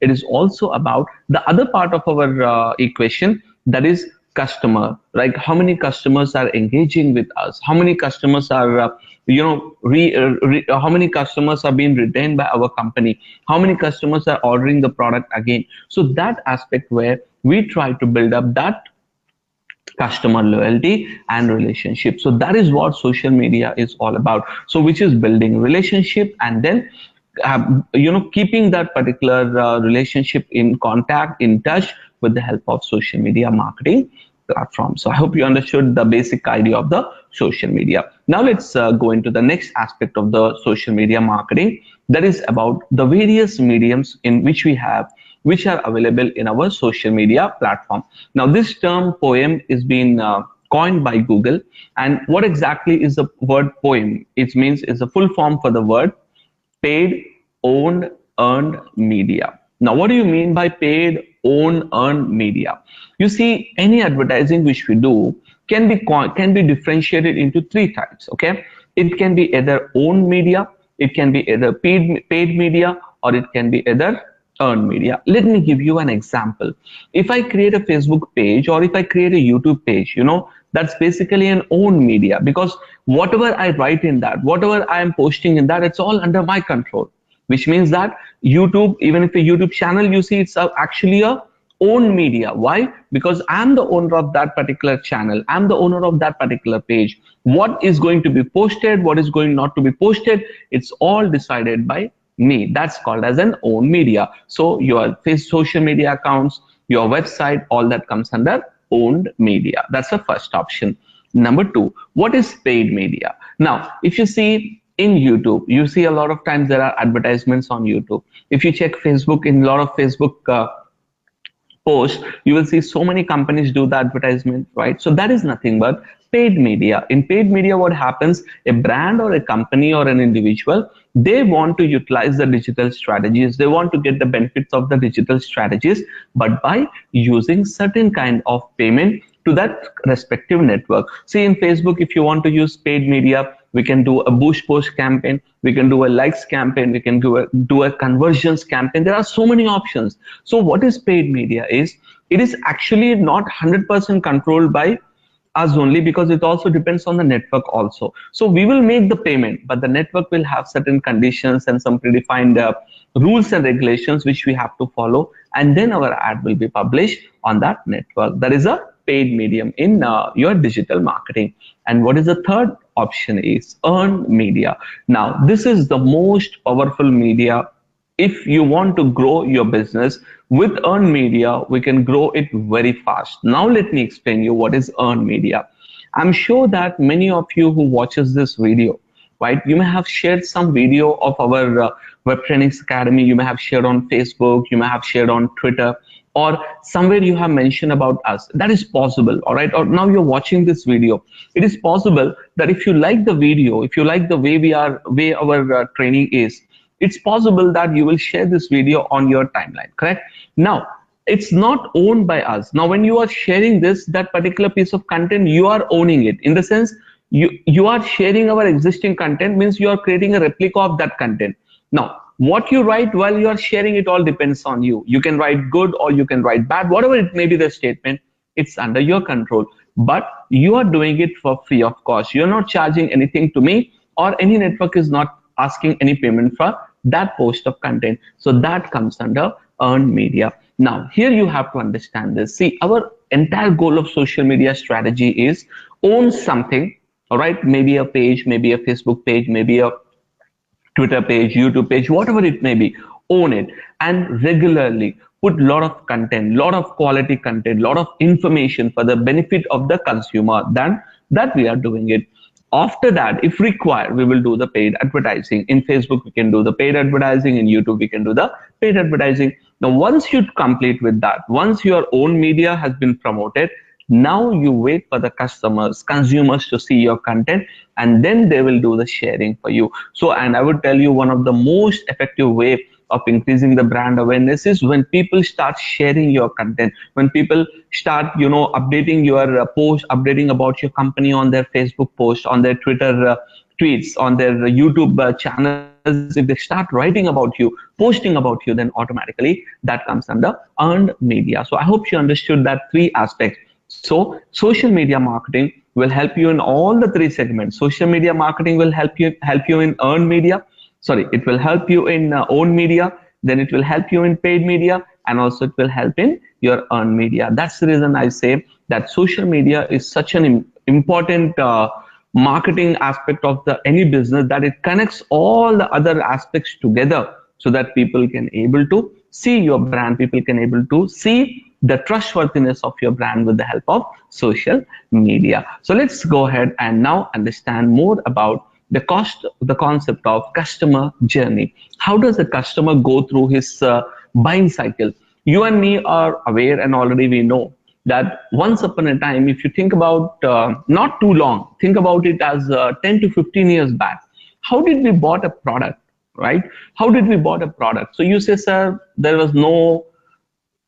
it is also about the other part of our equation, that is customer. Like how many customers are engaging with us, how many customers are how many customers are being retained by our company, how many customers are ordering the product again. So that aspect where we try to build up that customer loyalty and relationship. So that is what social media is all about. So which is building relationship, and then keeping that particular relationship in contact, in touch, with the help of social media marketing platform. So I hope you understood the basic idea of the social media. Now let's go into the next aspect of the social media marketing, that is about the various mediums in which we have, which are available in our social media platform. Now this term poem is being coined by Google. And what exactly is the word poem? It means it's a full form for the word paid, owned, earned media. Now, what do you mean by paid, owned, earned media? You see, any advertising which we do can be differentiated into three types. Okay, it can be either owned media, it can be either paid media, or it can be either earned media. Let me give you an example. If I create a Facebook page or if I create a YouTube page, that's basically an owned media, because whatever I write in that, whatever I am posting in that, it's all under my control. Which means that YouTube, even if a YouTube channel, you see, it's actually a own media. Why? Because I'm the owner of that particular channel, I'm the owner of that particular page. What is going to be posted, what is going not to be posted, it's all decided by me. That's called as an own media. So your social media accounts, your website, all that comes under owned media. That's the first option. Number two, what is paid media? Now, if you see in YouTube, you see a lot of times there are advertisements on YouTube. If you check Facebook, in a lot of Facebook post, you will see so many companies do the advertisement, right? So that is nothing but paid media. In paid media, what happens, a brand or a company or an individual, they want to utilize the digital strategies, they want to get the benefits of the digital strategies, but by using certain kind of payment to that respective network. See, in Facebook, if you want to use paid media, we can do a boost post campaign, we can do a likes campaign, we can do a conversions campaign. There are so many options. So what is paid media is, it is actually not 100% controlled by us only, because it also depends on the network also. So we will make the payment, but the network will have certain conditions and some predefined rules and regulations which we have to follow, and then our ad will be published on that network. That is a paid medium in your digital marketing. And what is the third option is earned media. Now this is the most powerful media. If you want to grow your business with earned media, we can grow it very fast. Now let me explain you what is earned media. I'm sure that many of you who watches this video, right, you may have shared some video of our Web Trainings Academy, you may have shared on Facebook, you may have shared on Twitter, or somewhere you have mentioned about us. That is possible, all right? Or now you're watching this video. It is possible that if you like the video, if you like the way our training is, it's possible that you will share this video on your timeline, correct? Now, it's not owned by us. Now, when you are sharing that particular piece of content, you are owning it. In the sense, you are sharing our existing content, means you are creating a replica of that content. Now, what you write while you are sharing, it all depends on you. You can write good or you can write bad, whatever it may be the statement, it's under your control. But you are doing it for free of cost. You're not charging anything to me, or any network is not asking any payment for that post of content. So that comes under earned media. Now, here you have to understand this. See, our entire goal of social media strategy is own something, all right? Maybe a page, maybe a Facebook page, maybe a Twitter page, YouTube page, whatever it may be, own it and regularly put a lot of content, lot of quality content, lot of information for the benefit of the consumer. Then that we are doing it. After that, if required, we will do the paid advertising. In Facebook, we can do the paid advertising. In YouTube, we can do the paid advertising. Now, once you complete with that, once your own media has been promoted, now you wait for the consumers to see your content, and then they will do the sharing for you. So, and I would tell you, one of the most effective way of increasing the brand awareness is when people start sharing your content, when people start, updating your post, updating about your company on their Facebook post, on their Twitter tweets, on their YouTube channels, if they start writing about you, posting about you, then automatically that comes under earned media. So I hope you understood that three aspects. So social media marketing will help you in all the three segments. Social media marketing will help you in earned media. Sorry, it will help you in own media. Then it will help you in paid media, and also it will help in your earned media. That's the reason I say that social media is such an important marketing aspect of the any business, that it connects all the other aspects together, so that people can able to see your brand, people can able to see the trustworthiness of your brand with the help of social media. So let's go ahead and now understand more about the concept of customer journey. How does the customer go through his buying cycle? You and me are aware, and already we know that once upon a time, if you think about not too long, think about it as 10 to 15 years back, how did we bought a product, right? How did we bought a product? So you say, sir, there was no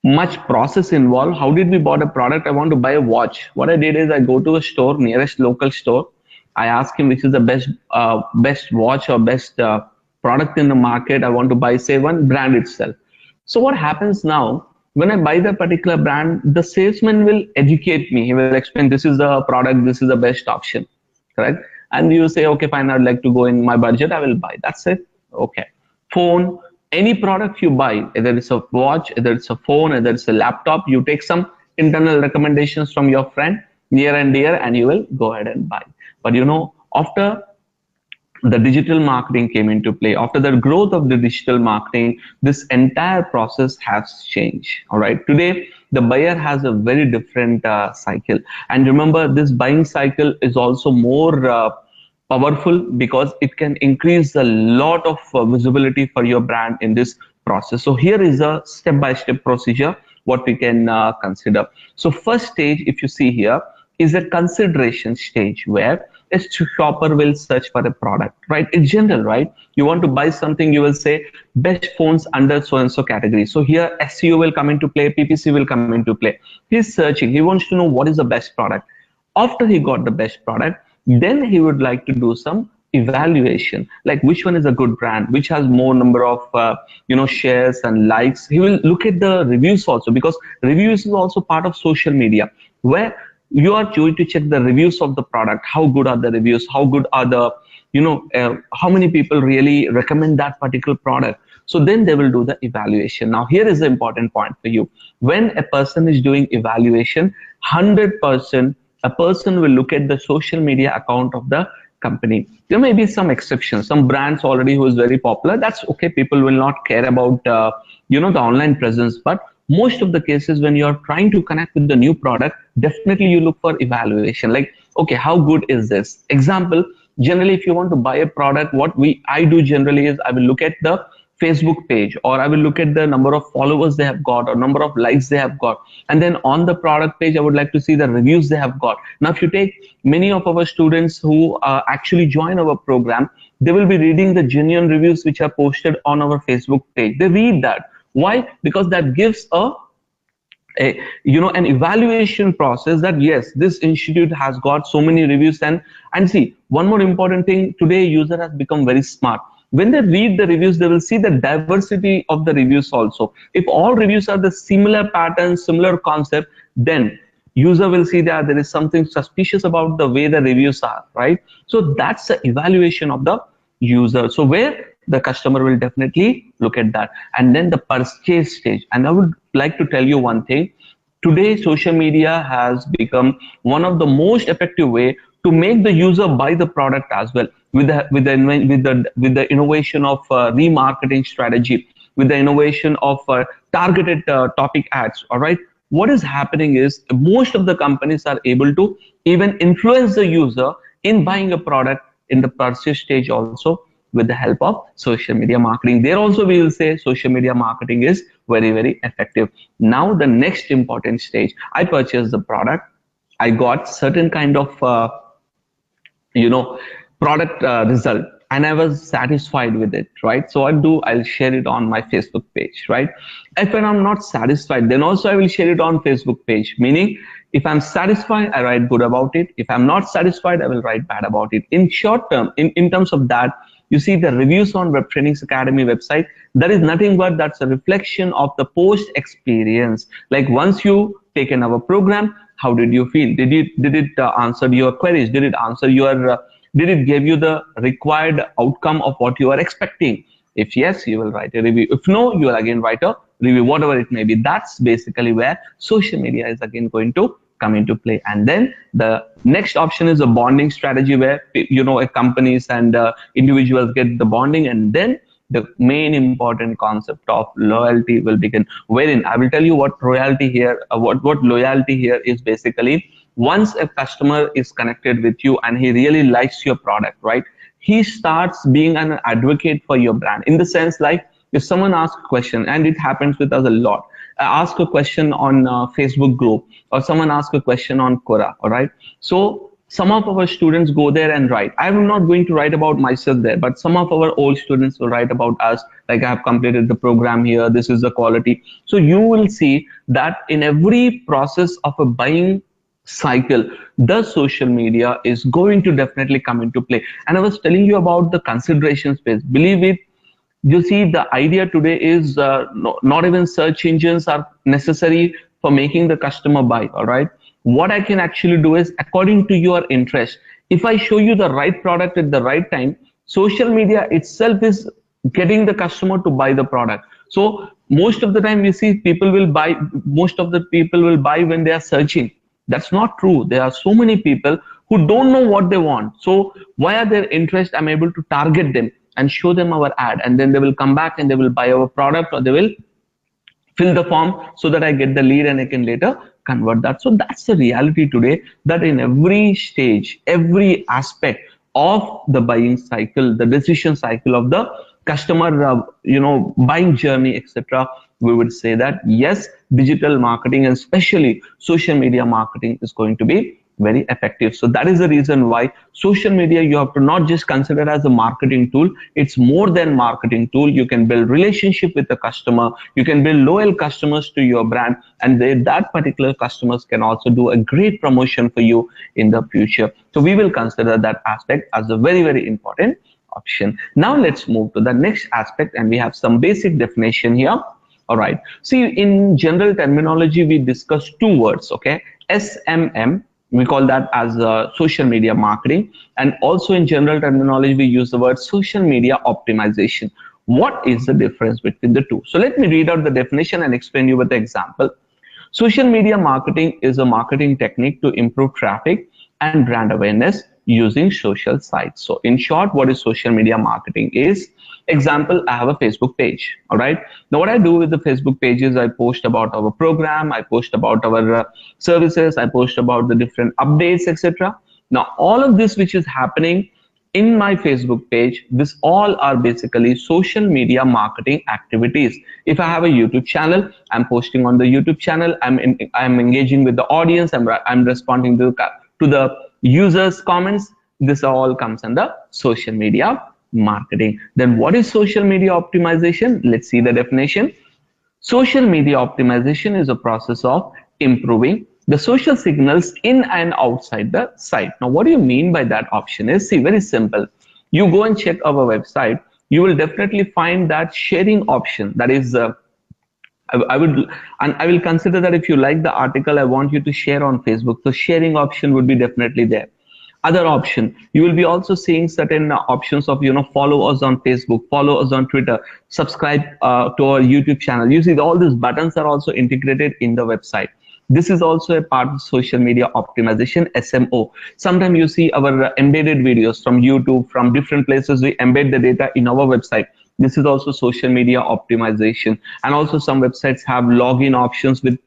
much process involved. How did we bought a product? I want to buy a watch. What I did is I go to a store, nearest local store. I ask him which is the best watch or best product in the market. I want to buy, say, one brand itself. So what happens now, when I buy the particular brand, the salesman will educate me. He will explain, this is the product, this is the best option, correct? And you say, okay, fine, I'd like to go in my budget, I will buy. That's it. Okay. Phone, any product you buy, either it's a watch, either it's a phone, either it's a laptop, you take some internal recommendations from your friend, near and dear, and you will go ahead and buy. But after the digital marketing came into play, after the growth of the digital marketing, this entire process has changed. All right, today the buyer has a very different cycle, and remember, this buying cycle is also more powerful, because it can increase a lot of visibility for your brand in this process. So here is a step-by-step procedure what we can consider. So first stage, if you see here, is a consideration stage, where a shopper will search for a product, right? It's general, right? You want to buy something, you will say best phones under so and so category. So here SEO will come into play, PPC will come into play. He's searching, he wants to know what is the best product. After he got the best product, then he would like to do some evaluation, like which one is a good brand, which has more number of shares and likes. He will look at the reviews also, because reviews is also part of social media, where you are going to check the reviews of the product. How good are the reviews? How good are the how many people really recommend that particular product? So then they will do the evaluation. Now here is the important point for you. When a person is doing evaluation, 100% a person will look at the social media account of the company. There may be some exceptions, some brands already who is very popular, that's okay, people will not care about the online presence. But most of the cases, when you're trying to connect with the new product, definitely you look for evaluation, like, okay, how good is this? Example, generally if you want to buy a product, what I do generally is I will look at the Facebook page, or I will look at the number of followers they have got, or number of likes they have got, and then on the product page I would like to see the reviews they have got. Now if you take many of our students who actually join our program, they will be reading the genuine reviews which are posted on our Facebook page. They read that. Why? Because that gives an evaluation process, that yes, this institute has got so many reviews. And see, one more important thing, today user has become very smart. When they read the reviews, they will see the diversity of the reviews also. If all reviews are the similar pattern, similar concept, then user will see that there is something suspicious about the way the reviews are, right? So that's the evaluation of the user. So where the customer will definitely look at that. And then the purchase stage. And I would like to tell you one thing. Today, social media has become one of the most effective way to make the user buy the product as well, with the innovation of remarketing strategy, with the innovation of targeted topic ads. All right, what is happening is most of the companies are able to even influence the user in buying a product in the purchase stage also, with the help of social media marketing. There also we will say social media marketing is very, very effective. Now the next important stage, I purchased the product, I got certain kind of product result, and I was satisfied with it, right? So I'll share it on my Facebook page, right? If I'm not satisfied, then also I will share it on Facebook page, meaning If I'm satisfied, I write good about it. If I'm not satisfied, I will write bad about it. In short term, in terms of that, you see the reviews on Web Trainings Academy website, that is nothing but that's a reflection of the post experience. Like once you taken our program, how did you feel? Did it answer your queries? Did it answer your did it give you the required outcome of what you are expecting? If yes, you will write a review. If no, you will again write a review, whatever it may be. That's basically where social media is again going to come into play. And then the next option is a bonding strategy where companies and individuals get the bonding, and then the main important concept of loyalty will begin. Wherein I will tell you what loyalty here, what loyalty here is basically. Once a customer is connected with you and he really likes your product, right? He starts being an advocate for your brand, in the sense like if someone asks a question, and it happens with us a lot. I ask a question on Facebook group, or someone asks a question on Quora, all right? So some of our students go there and write. I'm not going to write about myself there, but some of our old students will write about us, like I have completed the program here, this is the quality. So you will see that in every process of a buying cycle, the social media is going to definitely come into play. And I was telling you about the consideration space. Believe it, you see, the idea today is not even search engines are necessary for making the customer buy. All right, what I can actually do is, according to your interest, if I show you the right product at the right time, social media itself is getting the customer to buy the product. So most of the time we see people will buy, most of the people will buy when they are searching. That's not true. There are so many people who don't know what they want. So via their interest, I'm able to target them and show them our ad, and then they will come back and they will buy our product, or they will fill the form so that I get the lead and I can later convert that. So that's the reality today, that in every stage, every aspect of the buying cycle, the decision cycle of the customer, buying journey, etc., we would say that yes, digital marketing and especially social media marketing is going to be very effective. So that is the reason why social media, you have to not just consider as a marketing tool. It's more than marketing tool. You can build relationship with the customer, you can build loyal customers to your brand, and that particular customers can also do a great promotion for you in the future. So we will consider that aspect as a very, very important option. Now let's move to the next aspect, and we have some basic definition here. All right, see, in general terminology we discuss two words, okay? SMM, we call that as social media marketing, and also in general terminology we use the word social media optimization. What is the difference between the two? So let me read out the definition and explain you with the example. Social media marketing is a marketing technique to improve traffic and brand awareness using social sites. So in short, what is social media marketing is, example, I have a Facebook page. All right, now what I do with the Facebook page is I post about our program, I post about our services, I post about the different updates, etc. Now all of this which is happening in my Facebook page, this all are basically social media marketing activities. If I have a YouTube channel, I'm posting on the YouTube channel, I'm engaging with the audience, I'm responding to the users comments. This all comes under social media marketing. Then what is social media optimization? Let's see the definition. Social media optimization is a process of improving the social signals in and outside the site. Now what do you mean by that option is, see, very simple. You go and check our website, you will definitely find that sharing option. That is I will consider that if you like the article, I want you to share on Facebook. So sharing option would be definitely there. Other option, you will be also seeing certain options of, follow us on Facebook, follow us on Twitter, subscribe to our YouTube channel. You see all these buttons are also integrated in the website. This is also a part of social media optimization, SMO. Sometimes you see our embedded videos from YouTube, from different places, we embed the data in our website. This is also social media optimization. And also some websites have login options with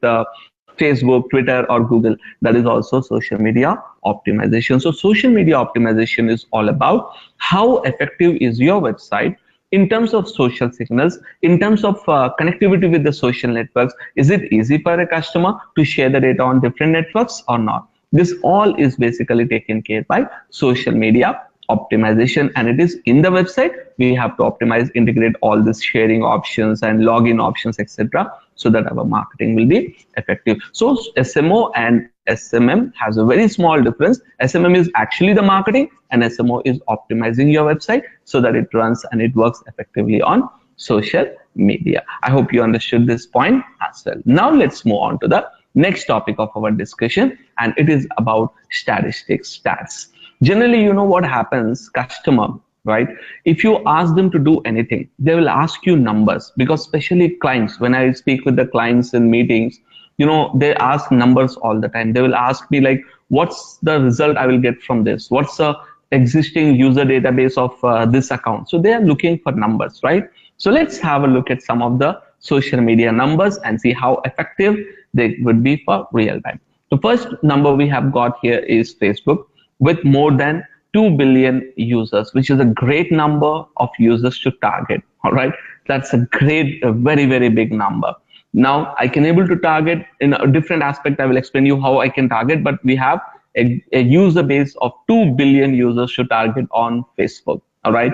Facebook, Twitter, or Google. That is also social media optimization. So social media optimization is all about how effective is your website in terms of social signals, in terms of connectivity with the social networks. Is it easy for a customer to share the data on different networks or not? This all is basically taken care by social media optimization, and it is in the website we have to optimize, integrate all these sharing options and login options, etc. so that our marketing will be effective. So SMO and SMM has a very small difference. SMM is actually the marketing, and SMO is optimizing your website so that it runs and it works effectively on social media. I hope you understood this point as well. Now let's move on to the next topic of our discussion, and it is about statistics, stats. Generally, you know what happens, customer, right? If you ask them to do anything, they will ask you numbers, because especially clients, when I speak with the clients in meetings, they ask numbers all the time. They will ask me like, what's the result I will get from this? What's the existing user database of this account? So they are looking for numbers, right? So let's have a look at some of the social media numbers and see how effective they would be for real time. The first number we have got here is Facebook, with more than 2 billion users, which is a great number of users to target. All right, that's a very, very big number. Now I can able to target in a different aspect. I will explain you how I can target, but we have a user base of 2 billion users to target on Facebook. All right,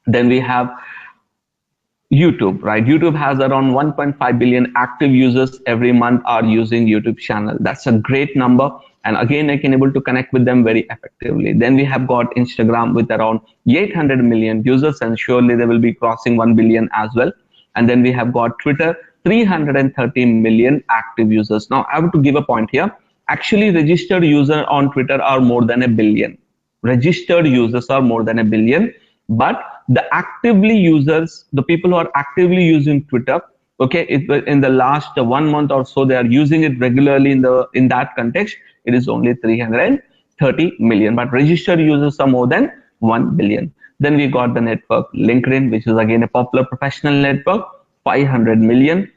then we have YouTube, right? YouTube has around 1.5 billion active users every month are using YouTube channel. That's a great number. And again, I can able to connect with them very effectively. Then we have got Instagram with around 800 million users, and surely they will be crossing 1 billion as well. And then we have got Twitter, 330 million active users. Now I have to give a point here. Actually, registered users on Twitter are more than a billion. Registered users are more than a billion, but the actively users, the people who are actively using Twitter, okay, in the last 1 month or so, they are using it regularly. In that context, it is only 330 million, but registered users are more than 1 billion. Then we got the network LinkedIn, which is again a popular professional network, 500 million.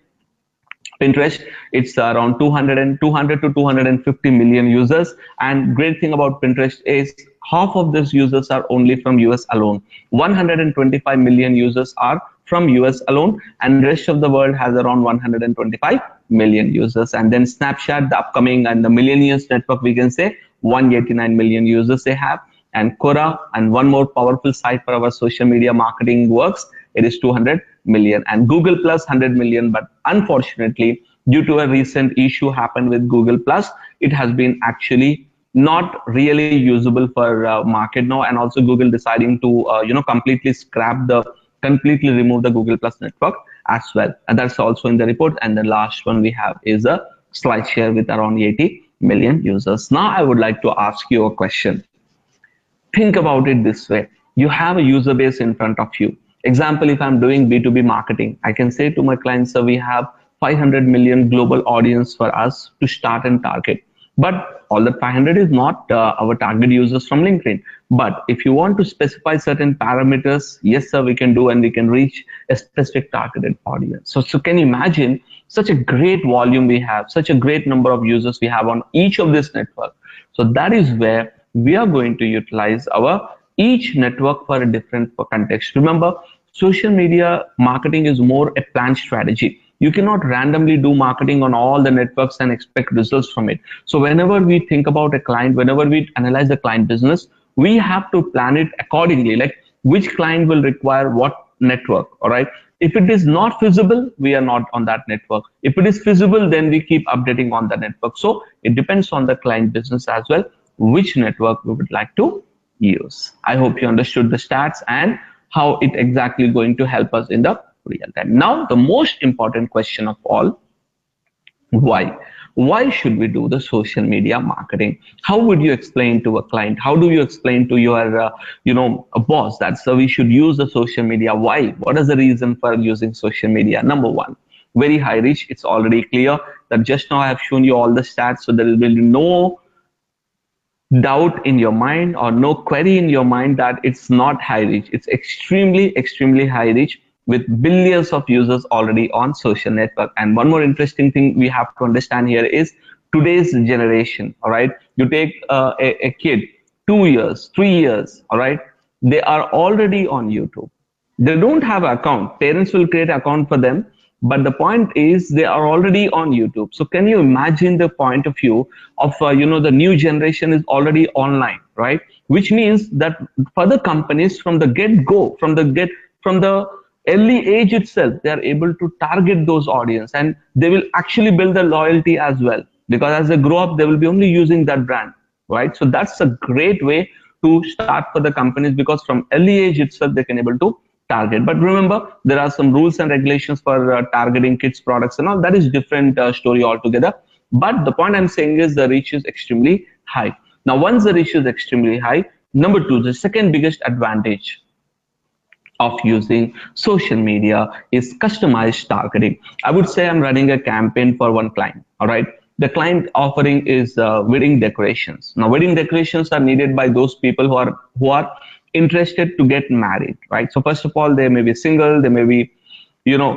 Pinterest, it's around 200 to 250 million users. And great thing about Pinterest is half of these users are only from US alone. 125 million users are from US alone, and rest of the world has around 125 million users. And then Snapchat, the upcoming and the Millennials network, we can say 189 million users they have. And Quora, and one more powerful site for our social media marketing works, it is 200 million. And Google Plus, 100 million. But unfortunately, due to a recent issue happened with Google Plus, it has been actually not really usable for market now. And also Google deciding to completely remove the Google Plus network as well. And that's also in the report. And the last one we have is a SlideShare with around 80 million users. Now I would like to ask you a question. Think about it this way. You have a user base in front of you. Example, if I'm doing B2B marketing, I can say to my clients, so we have 500 million global audience for us to start and target. But all that 500 is not our target users from LinkedIn. But if you want to specify certain parameters, yes, sir, we can do, and we can reach a specific targeted audience. So can you imagine such a great volume we have, such a great number of users we have on each of this network. So that is where we are going to utilize our each network for a different context. Remember, social media marketing is more a planned strategy. You cannot randomly do marketing on all the networks and expect results from it. So whenever we think about a client, whenever we analyze the client business, we have to plan it accordingly, like which client will require what network. All right, if it is not feasible, we are not on that network. If it is feasible, then we keep updating on the network. So it depends on the client business as well, which network we would like to use. I hope you understood the stats and how it exactly going to help us in the real time. Now, the most important question of all, why? Why should we do the social media marketing? How would you explain to a client? How do you explain to your, a boss that so we should use the social media? Why? What is the reason for using social media? Number one, very high reach. It's already clear that just now I have shown you all the stats, so there will be no doubt in your mind or no query in your mind that it's not high reach. It's extremely high reach with billions of users already on social network. And one more interesting thing we have to understand here is today's generation. All right, you take a kid 2 years, 3 years, all right, they are already on YouTube. They don't have an account. Parents will create an account for them, but the point is they are already on YouTube. So can you imagine the point of view of the new generation is already online, right? Which means that for the companies from the get-go, from the early age itself they are able to target those audience, and they will actually build the loyalty as well, because as they grow up they will be only using that brand, right? So that's a great way to start for the companies, because from early age itself they can able to target. But remember, there are some rules and regulations for targeting kids products and all. That is different story altogether. But the point I'm saying is the reach is extremely high. Now once the reach is extremely high, number two, the second biggest advantage of using social media is customized targeting. I would say I'm running a campaign for one client. All right. The client offering is wedding decorations. Now, wedding decorations are needed by those people who are interested to get married, right? So first of all, they may be single, they may be,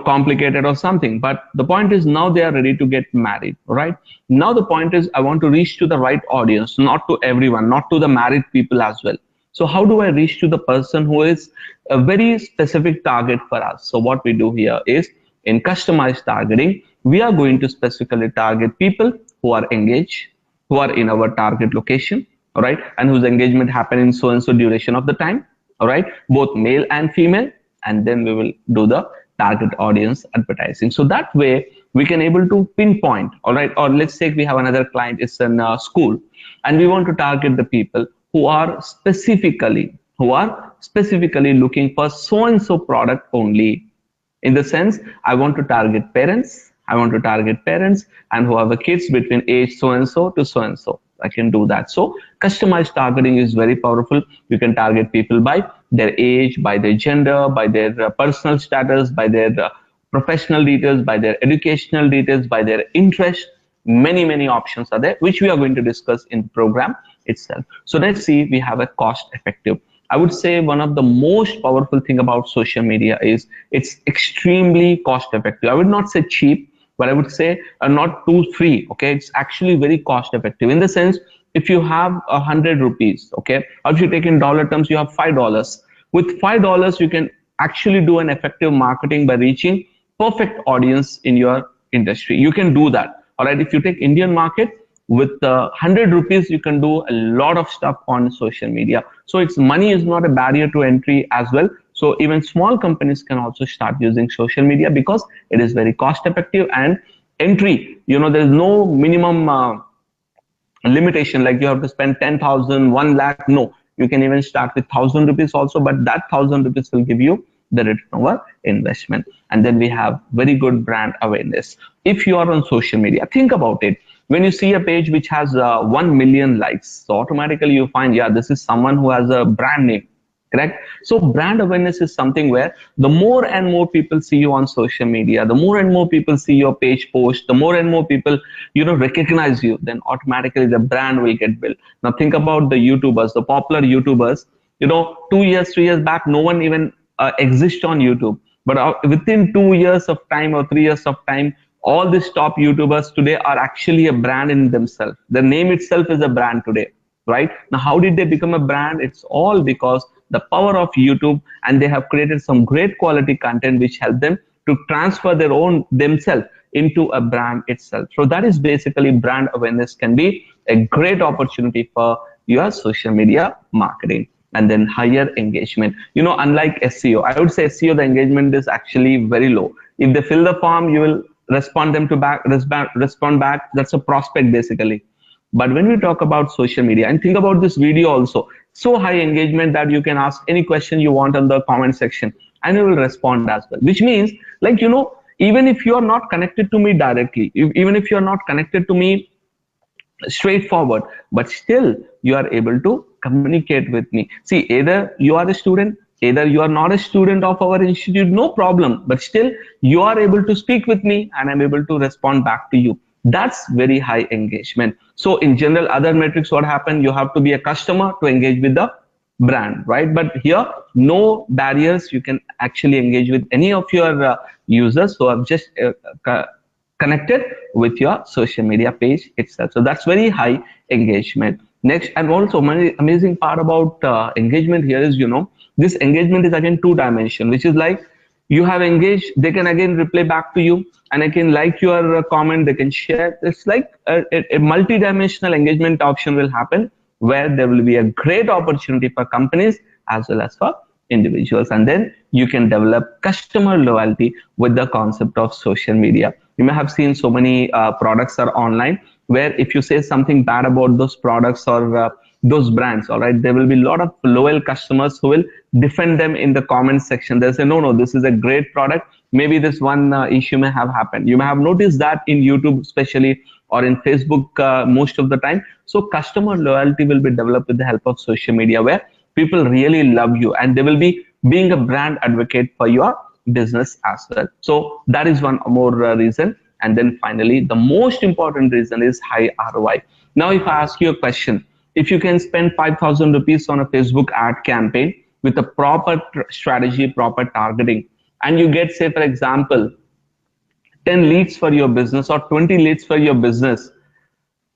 complicated or something. But the point is now they are ready to get married, right? Now the point is I want to reach to the right audience, not to everyone, not to the married people as well. So how do I reach to the person who is a very specific target for us? So what we do here is in customized targeting, we are going to specifically target people who are engaged, who are in our target location, all right, and whose engagement happen in so and so duration of the time, all right, both male and female, and then we will do the target audience advertising. So that way we can able to pinpoint, all right, or let's say we have another client, it's in a school, and we want to target the people who are specifically looking for so and so product only. In the sense, I want to target parents and who have a kids between age so and so to so and so. I can do that. So customized targeting is very powerful. You can target people by their age, by their gender, by their personal status, by their professional details, by their educational details, by their interest. Many options are there, which we are going to discuss in the program itself. So let's see, we have a cost effective. I would say one of the most powerful thing about social media is it's extremely cost effective. I would not say cheap, but I would say not too free. Okay, it's actually very cost effective in the sense, if you have 100 rupees, okay, or if you take in dollar terms, you have $5. With $5, you can actually do an effective marketing by reaching perfect audience in your industry. You can do that. All right, if you take Indian market, with 100 rupees you can do a lot of stuff on social media. So it's money is not a barrier to entry as well. So even small companies can also start using social media because it is very cost effective, and entry, there's no minimum limitation like you have to spend 10,000, 1 lakh. No, you can even start with 1,000 rupees also, but that 1,000 rupees will give you the return over investment. And then we have very good brand awareness. If you are on social media, think about it. When you see a page which has 1 million likes, so automatically you find, yeah, this is someone who has a brand name, correct? So brand awareness is something where the more and more people see you on social media, the more and more people see your page post, the more and more people, recognize you, then automatically the brand will get built. Now think about the YouTubers, the popular YouTubers, 2 years, 3 years back, no one even exists on YouTube. But within 2 years of time or 3 years of time, all these top YouTubers today are actually a brand in themselves. The name itself is a brand today, right? Now, how did they become a brand? It's all because the power of YouTube, and they have created some great quality content which help them to transfer their own themselves into a brand itself. So that is basically brand awareness can be a great opportunity for your social media marketing. And then higher engagement. Unlike SEO, I would say SEO, the engagement is actually very low. If they fill the form, you will respond back. That's a prospect basically. But when we talk about social media, and think about this video also, so high engagement that you can ask any question you want on the comment section and you will respond as well. Which means, like, even if you are not connected to me directly, even if you are not connected to me straightforward, but still you are able to communicate with me. See, either you are a student, either you are not a student of our institute, no problem, but still you are able to speak with me and I'm able to respond back to you. That's very high engagement. So in general, other metrics, what happen, you have to be a customer to engage with the brand, right? But here, no barriers, you can actually engage with any of your users. So I've just connected with your social media page itself. So that's very high engagement. Next, and also my amazing part about engagement here is, this engagement is again 2 dimension, which is like you have engaged, they can again reply back to you, and I can like your comment, they can share. It's like a multi-dimensional engagement option will happen, where there will be a great opportunity for companies as well as for individuals, and then you can develop customer loyalty with the concept of social media. You may have seen so many products are online, where if you say something bad about those products or those brands, all right, there will be a lot of loyal customers who will defend them in the comment section. They'll say, no, no, this is a great product. Maybe this one issue may have happened. You may have noticed that in YouTube especially, or in Facebook most of the time. So customer loyalty will be developed with the help of social media, where people really love you and they will be being a brand advocate for your business as well. So that is one more reason. And then finally, the most important reason is high ROI. Now, if I ask you a question, if you can spend 5,000 rupees on a Facebook ad campaign with a proper strategy, proper targeting, and you get, say, for example, 10 leads for your business or 20 leads for your business,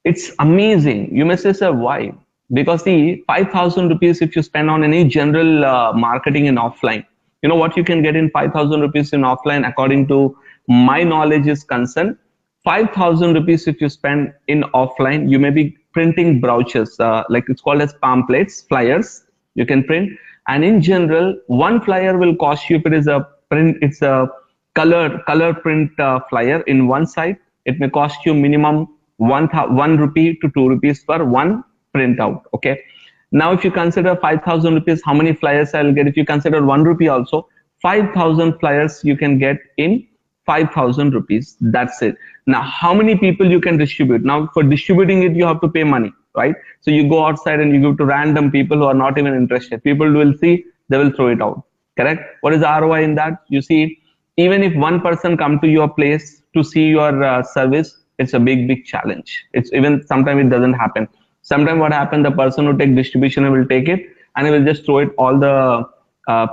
it's amazing. You may say, sir, why? Because the 5,000 rupees, if you spend on any general marketing in offline, you know what you can get in 5,000 rupees in offline, according to my knowledge is concerned, 5,000 rupees if you spend in offline, you may be printing brochures, like it's called as pamphlets, flyers, you can print. And in general, one flyer will cost you, if it is a print, it's a color print flyer in one side, it may cost you minimum 1 rupee to 2 rupees for one printout. Okay. Now, if you consider 5,000 rupees, how many flyers I'll get? If you consider 1 rupee also, 5,000 flyers you can get in 5,000 rupees. That's it. Now, how many people you can distribute? Now, for distributing it, you have to pay money, right? So you go outside and you give to random people who are not even interested. People will see, they will throw it out. Correct? What is the ROI in that? You see, even if one person come to your place to see your service, it's a big challenge. It's even sometimes it doesn't happen. Sometimes what happens, the person who take distribution will take it and he will just throw it all the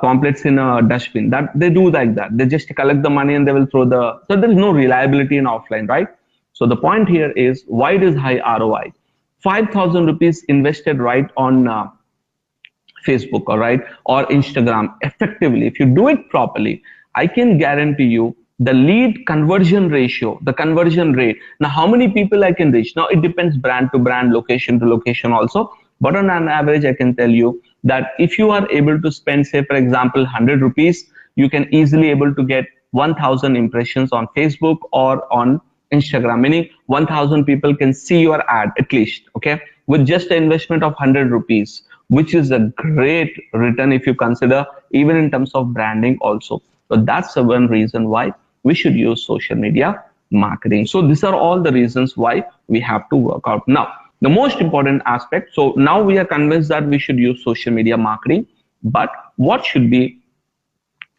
pamphlets in a dustbin. That they do like that. They just collect the money and they will throw the. So there is no reliability in offline, right? So the point here is, why it is high ROI? 5,000 rupees invested right on Facebook, all right, or Instagram effectively. If you do it properly, I can guarantee you the lead conversion ratio, the conversion rate. Now, how many people I can reach? Now, it depends brand to brand, location to location also. But on an average, I can tell you that if you are able to spend, say, for example, 100 rupees, you can easily able to get 1,000 impressions on Facebook or on Instagram, meaning 1,000 people can see your ad at least, okay, with just an investment of 100 rupees, which is a great return if you consider even in terms of branding also. So that's the one reason why we should use social media marketing. So these are all the reasons why we have to work out. Now, the most important aspect, so now we are convinced that we should use social media marketing, but what should be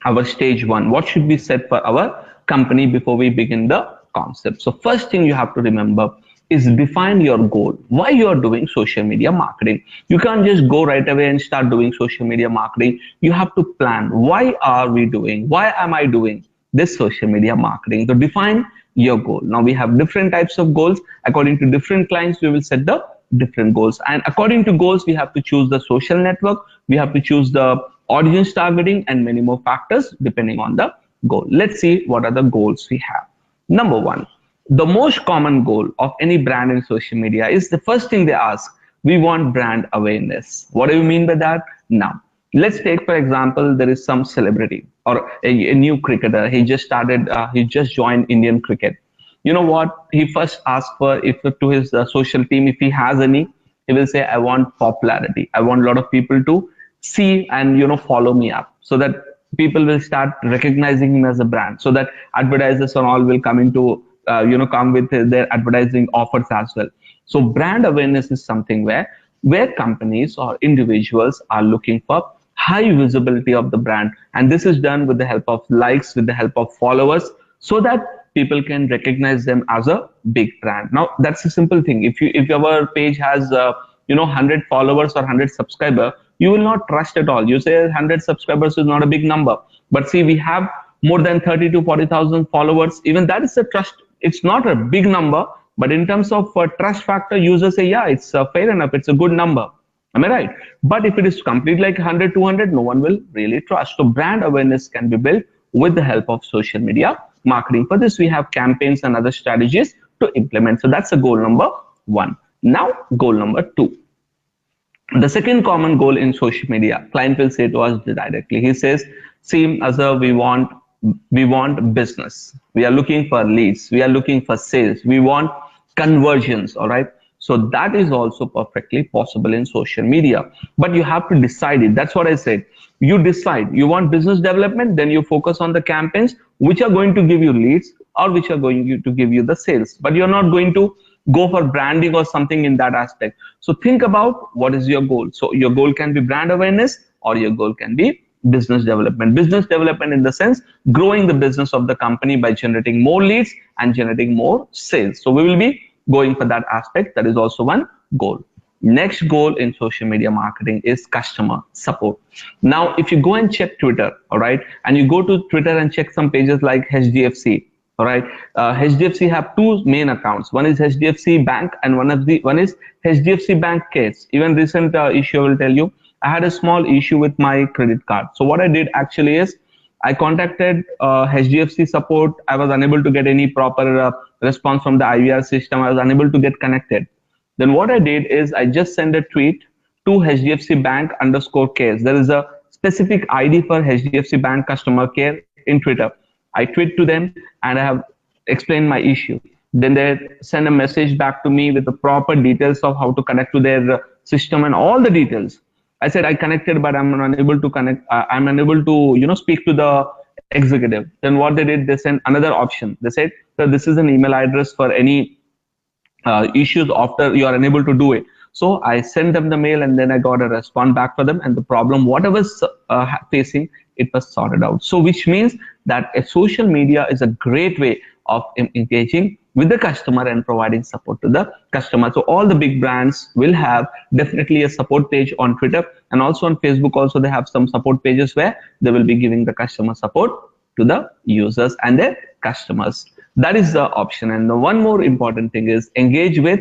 our stage one? What should be set for our company before we begin the concept? So first thing you have to remember is define your goal. Why you are doing social media marketing? You can't just go right away and start doing social media marketing. You have to plan. Why are we doing? Why am I doing this social media marketing? So define your goal. Now we have different types of goals. According to different clients, we will set the different goals. And according to goals, we have to choose the social network. We have to choose the audience targeting and many more factors depending on the goal. Let's see what are the goals we have. Number one, the most common goal of any brand in social media is the first thing they ask, we want brand awareness. What do you mean by that? Now, let's take, for example, there is some celebrity or a new cricketer. He just started, he just joined Indian cricket. You know what? He first asked for, if to his social team, if he has any, he will say, I want popularity. I want a lot of people to see and, you know, follow me up, so that people will start recognizing him as a brand, so that advertisers and all will come into come with their advertising offers as well. So brand awareness is something where companies or individuals are looking for high visibility of the brand, and this is done with the help of likes, with the help of followers, so that people can recognize them as a big brand. Now that's a simple thing. If your page has 100 followers or 100 subscribers, you will not trust at all. You say 100 subscribers is not a big number, but see, we have more than 30 to 40,000 followers. Even that is a trust. It's not a big number, but in terms of trust factor, users say, yeah, it's fair enough. It's a good number. Am I right? But if it is complete like 100, 200, no one will really trust. So brand awareness can be built with the help of social media marketing. For this, we have campaigns and other strategies to implement. So that's a goal number one. Now, goal number two. The second common goal in social media, client will say to us directly. He says, "See, Azhar, we want business. We are looking for leads. We are looking for sales. We want conversions." All right. So that is also perfectly possible in social media, but you have to decide it. That's what I said. You decide you want business development, then you focus on the campaigns which are going to give you leads or which are going to give you the sales, but you're not going to go for branding or something in that aspect. So think about what is your goal. So your goal can be brand awareness or your goal can be business development. Business development in the sense growing the business of the company by generating more leads and generating more sales. So we will be going for that aspect. That is also one goal. Next goal in social media marketing is customer support. Now if you go and check Twitter, all right, and you go to Twitter and check some pages like HDFC, all right. HDFC have two main accounts. One is HDFC Bank and one is HDFC Bank Case. Even recent issue I will tell you, I had a small issue with my credit card. So what I did actually is I contacted HDFC support. I was unable to get any proper response from the IVR system. I was unable to get connected. Then what I did is I just sent a tweet to HDFC Bank underscore case. There is a specific ID for HDFC Bank customer care in Twitter. I tweet to them and I have explained my issue. Then they send a message back to me with the proper details of how to connect to their system and all the details. I said I connected, but I'm unable to connect. I'm unable to, speak to the executive. Then what they did, they sent another option. They said, "So this is an email address for any issues after you are unable to do it." So I sent them the mail and then I got a response back for them, and the problem what I was facing, it was sorted out. So which means that a social media is a great way of engaging with the customer and providing support to the customer. So all the big brands will have definitely a support page on Twitter, and also on Facebook also they have some support pages where they will be giving the customer support to the users and their customers. That is the option. And the one more important thing is engage with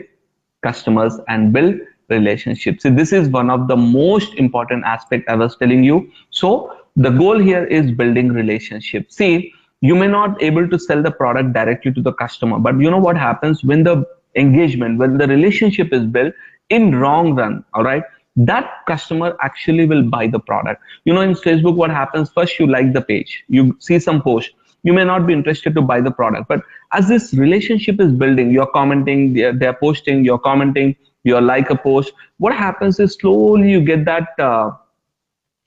customers and build relationships. So this is one of the most important aspect I was telling you. So the goal here is building relationships. See, you may not able to sell the product directly to the customer, but you know what happens when the engagement, when the relationship is built in wrong run, all right, that customer actually will buy the product. In Facebook, what happens, first you like the page, you see some post, you may not be interested to buy the product, but as this relationship is building, you're commenting, they're posting, you're commenting, you like a post, what happens is slowly you get that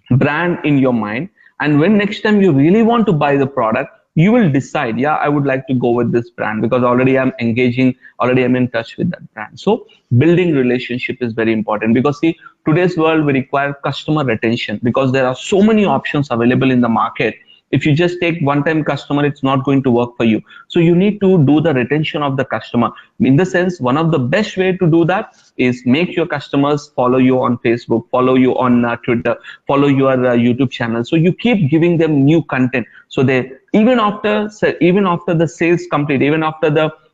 brand in your mind, and when next time you really want to buy the product, you will decide, yeah, I would like to go with this brand because already I'm engaging, already I'm in touch with that brand. So building relationship is very important, because see, today's world we require customer retention because there are so many options available in the market. If you just take one time customer, it's not going to work for you. So you need to do the retention of the customer. In the sense, one of the best way to do that is make your customers follow you on Facebook, follow you on Twitter, follow your YouTube channel. So you keep giving them new content. So they, even after the sales complete, even after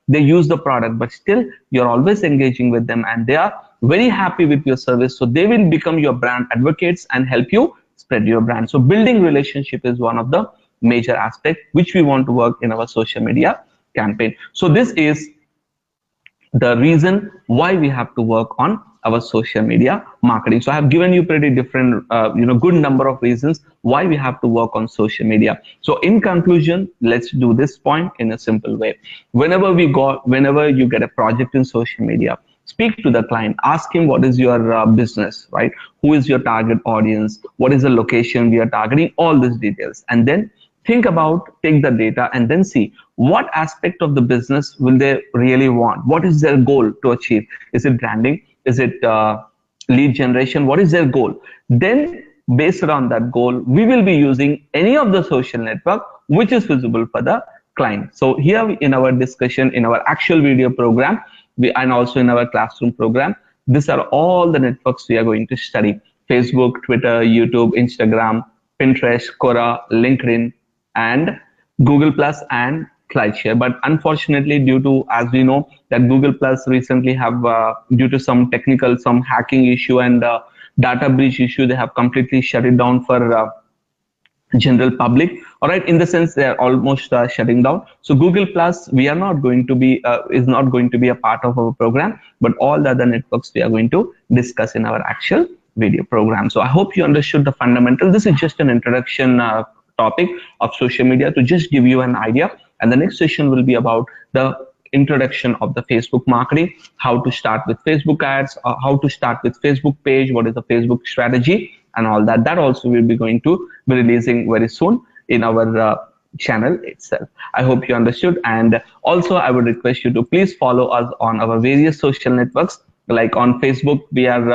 they use the product, but still you're always engaging with them and they are very happy with your service. So they will become your brand advocates and help you spread your brand. So building relationship is one of the major aspects which we want to work in our social media campaign. So this is the reason why we have to work on our social media marketing. So I have given you pretty different, good number of reasons why we have to work on social media. So in conclusion, let's do this point in a simple way. Whenever you get a project in social media, speak to the client, ask him what is your business, right? Who is your target audience? What is the location we are targeting? All these details. And then think about, take the data and then see what aspect of the business will they really want? What is their goal to achieve? Is it branding? Is it lead generation? What is their goal? Then based on that goal, we will be using any of the social network which is visible for the client. So here in our discussion, in our actual video program, and also in our classroom program, these are all the networks we are going to study: Facebook, Twitter, YouTube, Instagram, Pinterest, Quora, LinkedIn, and Google Plus and SlideShare. But unfortunately, due to, as we know, that Google Plus recently have, due to some hacking issue and data breach issue, they have completely shut it down for general public. All right, in the sense they are almost shutting down. So Google Plus, we are not going to be is not going to be a part of our program, but all the other networks we are going to discuss in our actual video program. So I hope you understood the fundamentals. This is just an introduction topic of social media to just give you an idea. And the next session will be about the introduction of the Facebook marketing, how to start with Facebook ads, how to start with Facebook page, what is the Facebook strategy, and all that. That also will be going to be releasing very soon in our channel itself. I hope you understood. And also, I would request you to please follow us on our various social networks. Like on Facebook, we are